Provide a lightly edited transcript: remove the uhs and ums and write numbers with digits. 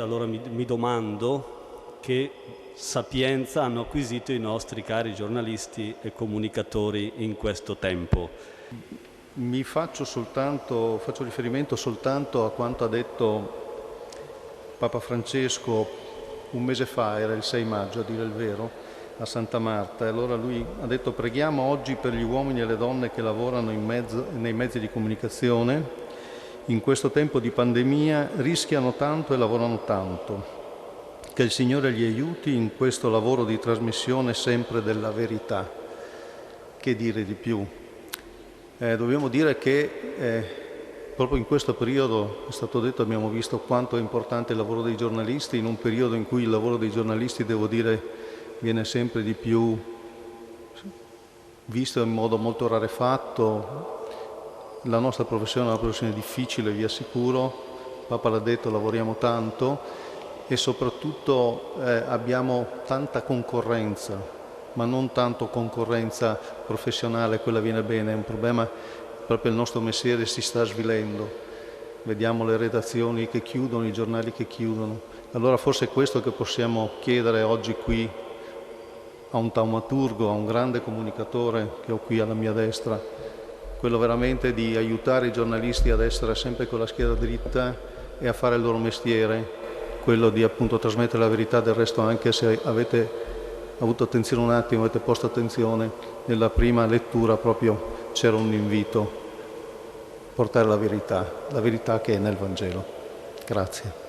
Allora mi domando che sapienza hanno acquisito i nostri cari giornalisti e comunicatori in questo tempo. Faccio riferimento soltanto a quanto ha detto Papa Francesco un mese fa, era il 6 maggio a dire il vero, a Santa Marta. E allora lui ha detto: preghiamo oggi per gli uomini e le donne che lavorano nei mezzi di comunicazione. In questo tempo di pandemia rischiano tanto e lavorano tanto. Che il Signore li aiuti in questo lavoro di trasmissione sempre della verità. Che dire di più? Dobbiamo dire che proprio in questo periodo, è stato detto, abbiamo visto quanto è importante il lavoro dei giornalisti, in un periodo in cui il lavoro dei giornalisti, devo dire, viene sempre di più visto in modo molto rarefatto. La nostra professione è una professione difficile, vi assicuro. Papa l'ha detto, lavoriamo tanto e soprattutto abbiamo tanta concorrenza, ma non tanto concorrenza professionale, quella viene bene, è un problema, proprio il nostro mestiere si sta svilendo. Vediamo le redazioni che chiudono, i giornali che chiudono. Allora forse è questo che possiamo chiedere oggi qui a un taumaturgo, a un grande comunicatore che ho qui alla mia destra, quello veramente di aiutare i giornalisti ad essere sempre con la schiena dritta e a fare il loro mestiere, quello di appunto trasmettere la verità. Del resto, anche se avete avuto attenzione un attimo, avete posto attenzione, nella prima lettura proprio c'era un invito: portare la verità che è nel Vangelo. Grazie.